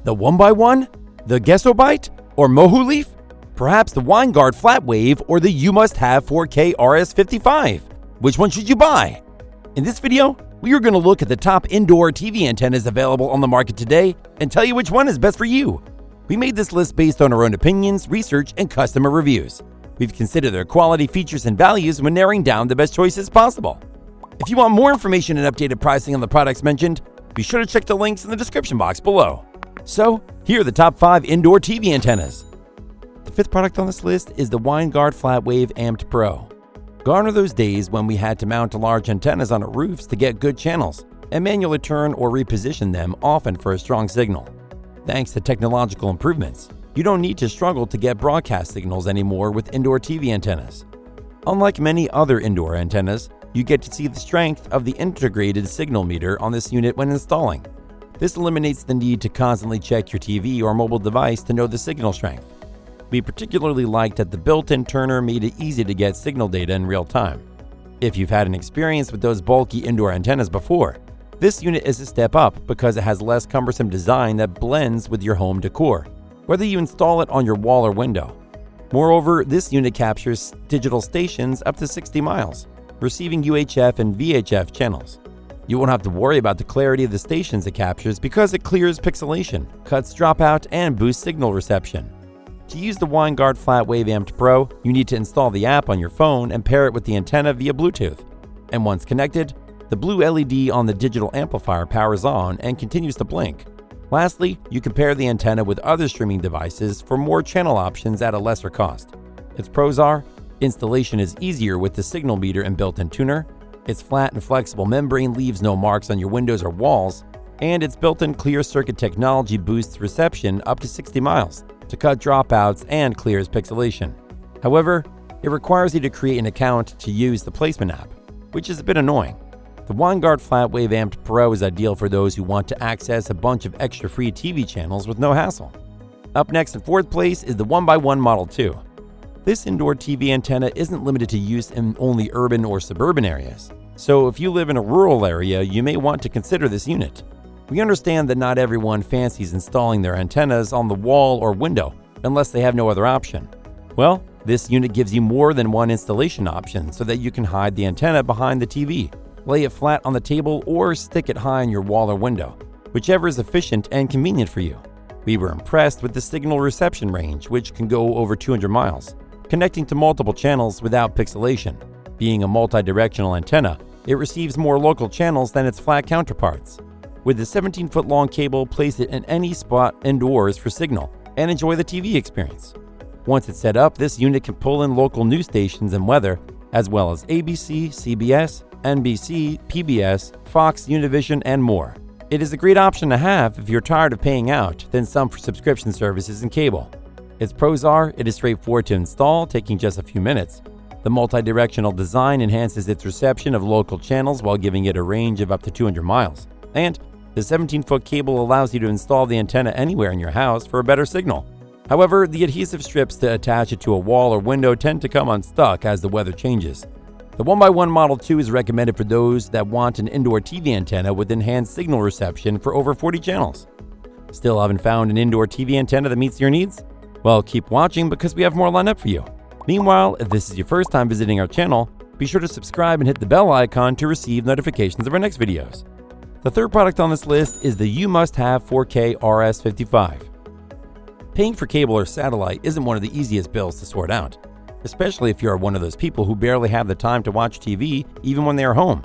The 1x1? The Gesobyte? Or Mohu Leaf? Perhaps the Winegard FlatWave or the You Must Have 4K RS55? Which one should you buy? In this video, we are going to look at the top indoor TV antennas available on the market today and tell you which one is best for you. We made this list based on our own opinions, research, and customer reviews. We've considered their quality, features, and values when narrowing down the best choices possible. If you want more information and updated pricing on the products mentioned, be sure to check the links in the description box below. So, here are the top 5 indoor TV antennas. The 5th product on this list is the Winegard FlatWave Amped Pro. Gone are those days when we had to mount large antennas on our roofs to get good channels and manually turn or reposition them often for a strong signal. Thanks to technological improvements, you don't need to struggle to get broadcast signals anymore with indoor TV antennas. Unlike many other indoor antennas, you get to see the strength of the integrated signal meter on this unit when installing. This eliminates the need to constantly check your TV or mobile device to know the signal strength. We particularly liked that the built-in turner made it easy to get signal data in real time. If you've had an experience with those bulky indoor antennas before, this unit is a step up because it has less cumbersome design that blends with your home decor, whether you install it on your wall or window. Moreover, this unit captures digital stations up to 60 miles, receiving UHF and VHF channels. You won't have to worry about the clarity of the stations it captures because it clears pixelation, cuts dropout, and boosts signal reception. To use the Winegard FlatWave Amped Pro, you need to install the app on your phone and pair it with the antenna via Bluetooth. And once connected, the blue LED on the digital amplifier powers on and continues to blink. Lastly, you can pair the antenna with other streaming devices for more channel options at a lesser cost. Its pros are: installation is easier with the signal meter and built-in tuner, its flat and flexible membrane leaves no marks on your windows or walls, and its built-in clear circuit technology boosts reception up to 60 miles to cut dropouts and clears pixelation. However, it requires you to create an account to use the placement app, which is a bit annoying. The Winegard FlatWave Amped Pro is ideal for those who want to access a bunch of extra free TV channels with no hassle. Up next in 4th place is the 1x1 Model 2. This indoor TV antenna isn't limited to use in only urban or suburban areas, so if you live in a rural area, you may want to consider this unit. We understand that not everyone fancies installing their antennas on the wall or window unless they have no other option. Well, this unit gives you more than one installation option so that you can hide the antenna behind the TV, lay it flat on the table, or stick it high on your wall or window, whichever is efficient and convenient for you. We were impressed with the signal reception range, which can go over 200 miles, connecting to multiple channels without pixelation. Being a multi-directional antenna, it receives more local channels than its flat counterparts. With the 17-foot long cable, place it in any spot indoors for signal and enjoy the TV experience. Once it's set up, this unit can pull in local news stations and weather, as well as ABC, CBS, NBC, PBS, Fox, Univision, and more. It is a great option to have if you're tired of paying out than some for subscription services and cable. Its pros are: it is straightforward to install, taking just a few minutes. The multi-directional design enhances its reception of local channels while giving it a range of up to 200 miles. And the 17-foot cable allows you to install the antenna anywhere in your house for a better signal. However, the adhesive strips to attach it to a wall or window tend to come unstuck as the weather changes. The 1x1 Model 2 is recommended for those that want an indoor TV antenna with enhanced signal reception for over 40 channels. Still haven't found an indoor TV antenna that meets your needs? Well, keep watching because we have more lined up for you. Meanwhile, if this is your first time visiting our channel, be sure to subscribe and hit the bell icon to receive notifications of our next videos. The 3rd product on this list is the You Must Have 4K RS55. Paying for cable or satellite isn't one of the easiest bills to sort out, especially if you're one of those people who barely have the time to watch TV even when they are home.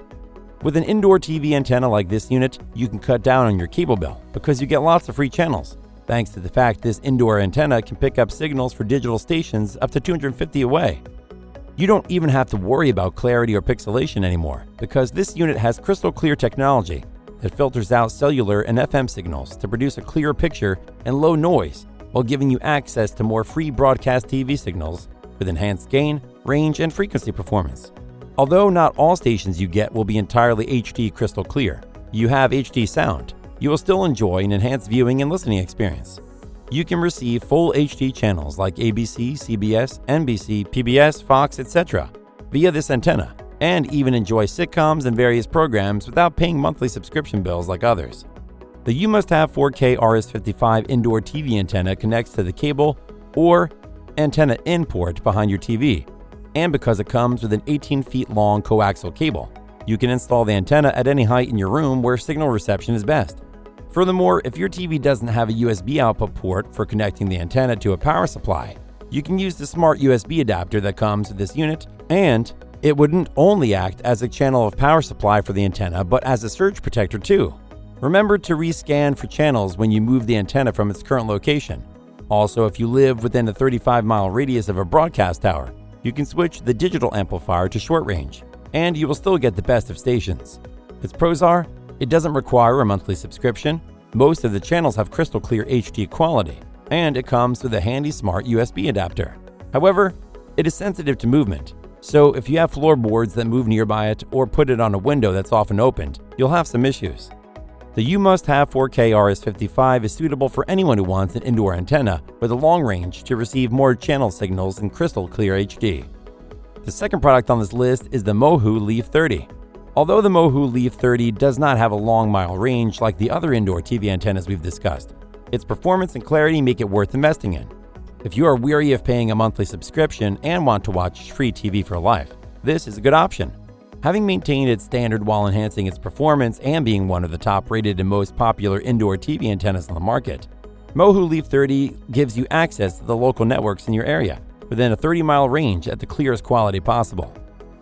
With an indoor TV antenna like this unit, you can cut down on your cable bill because you get lots of free channels, thanks to the fact this indoor antenna can pick up signals for digital stations up to 250 away. You don't even have to worry about clarity or pixelation anymore because this unit has crystal clear technology that filters out cellular and FM signals to produce a clearer picture and low noise while giving you access to more free broadcast TV signals with enhanced gain, range, and frequency performance. Although not all stations you get will be entirely HD crystal clear, you have HD sound, you will still enjoy an enhanced viewing and listening experience. You can receive full HD channels like ABC, CBS, NBC, PBS, Fox, etc. via this antenna, and even enjoy sitcoms and various programs without paying monthly subscription bills like others. The You Must Have 4K RS55 Indoor TV Antenna connects to the cable or antenna in port behind your TV, and because it comes with an 18 feet long coaxial cable, you can install the antenna at any height in your room where signal reception is best. Furthermore, if your TV doesn't have a USB output port for connecting the antenna to a power supply, you can use the smart USB adapter that comes with this unit, and it wouldn't only act as a channel of power supply for the antenna, but as a surge protector too. Remember to rescan for channels when you move the antenna from its current location. Also, if you live within a 35-mile radius of a broadcast tower, you can switch the digital amplifier to short range, and you will still get the best of stations. Its pros are, it doesn't require a monthly subscription, most of the channels have crystal clear HD quality, and it comes with a handy smart USB adapter. However, it is sensitive to movement, so if you have floorboards that move nearby it or put it on a window that's often opened, you'll have some issues. The You Must Have 4K RS55 is suitable for anyone who wants an indoor antenna with a long range to receive more channel signals in crystal clear HD. The second product on this list is the Mohu Leaf 30. Although the Mohu Leaf 30 does not have a long mile range like the other indoor TV antennas we've discussed, its performance and clarity make it worth investing in. If you are weary of paying a monthly subscription and want to watch free TV for life, this is a good option. Having maintained its standard while enhancing its performance and being one of the top-rated and most popular indoor TV antennas on the market, Mohu Leaf 30 gives you access to the local networks in your area within a 30-mile range at the clearest quality possible.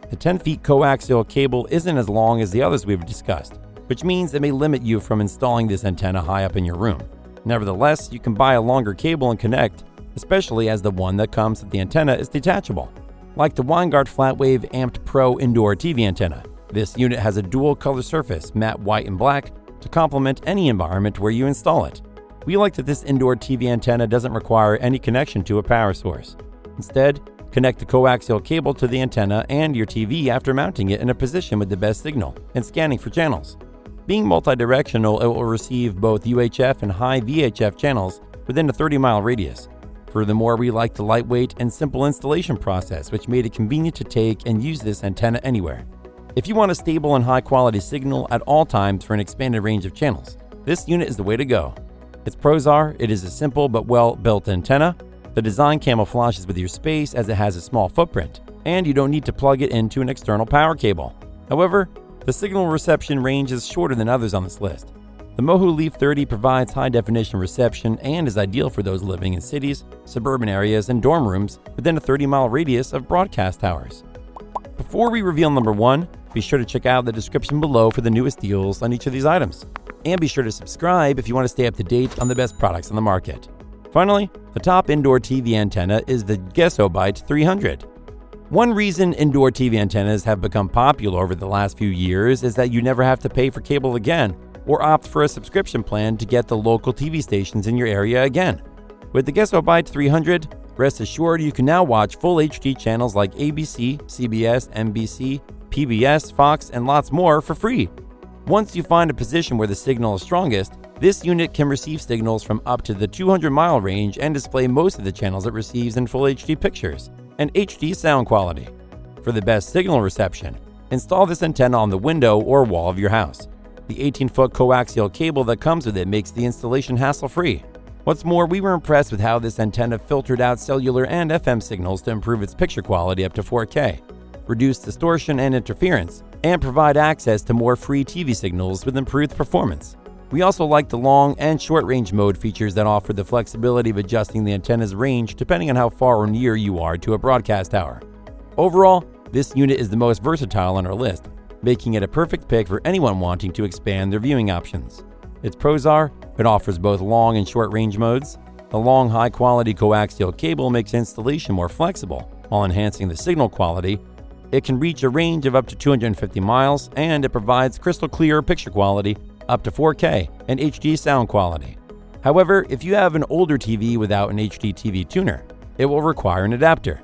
The 10 feet coaxial cable isn't as long as the others we've discussed, which means it may limit you from installing this antenna high up in your room. Nevertheless, you can buy a longer cable and connect, especially as the one that comes with the antenna is detachable. Like the Winegard FlatWave Amped Pro Indoor TV Antenna, this unit has a dual color surface, matte white and black, to complement any environment where you install it. We like that this indoor TV antenna doesn't require any connection to a power source. Instead, connect the coaxial cable to the antenna and your TV after mounting it in a position with the best signal and scanning for channels. Being multi-directional, it will receive both UHF and high VHF channels within a 30-mile radius. Furthermore, we like the lightweight and simple installation process, which made it convenient to take and use this antenna anywhere. If you want a stable and high-quality signal at all times for an expanded range of channels, this unit is the way to go. Its pros are, it is a simple but well-built antenna. The design camouflages with your space as it has a small footprint, and you don't need to plug it into an external power cable. However, the signal reception range is shorter than others on this list. The Mohu Leaf 30 provides high-definition reception and is ideal for those living in cities, suburban areas, and dorm rooms within a 30-mile radius of broadcast towers. Before we reveal number 1, be sure to check out the description below for the newest deals on each of these items. And be sure to subscribe if you want to stay up to date on the best products on the market. Finally, the top indoor TV antenna is the Gesobyte 300. One reason indoor TV antennas have become popular over the last few years is that you never have to pay for cable again or opt for a subscription plan to get the local TV stations in your area again. With the Gesobyte 300, rest assured you can now watch full HD channels like ABC, CBS, NBC, PBS, Fox, and lots more for free. Once you find a position where the signal is strongest, this unit can receive signals from up to the 200-mile range and display most of the channels it receives in full HD pictures and HD sound quality. For the best signal reception, install this antenna on the window or wall of your house. The 18-foot coaxial cable that comes with it makes the installation hassle-free. What's more, we were impressed with how this antenna filtered out cellular and FM signals to improve its picture quality up to 4K, reduce distortion and interference, and provide access to more free TV signals with improved performance. We also like the long and short range mode features that offer the flexibility of adjusting the antenna's range depending on how far or near you are to a broadcast tower. Overall, this unit is the most versatile on our list, making it a perfect pick for anyone wanting to expand their viewing options. Its pros are, it offers both long and short range modes. The long high-quality coaxial cable makes installation more flexible while enhancing the signal quality. It can reach a range of up to 250 miles, and it provides crystal clear picture quality up to 4K and HD sound quality. However, if you have an older TV without an HDTV tuner, it will require an adapter.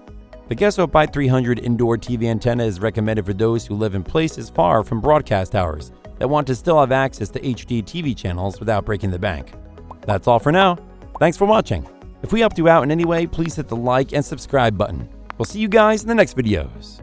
The Gesobyte 300 indoor TV antenna is recommended for those who live in places far from broadcast towers that want to still have access to HD TV channels without breaking the bank. That's all for now. Thanks for watching. If we helped you out in any way, please hit the like and subscribe button. We'll see you guys in the next videos.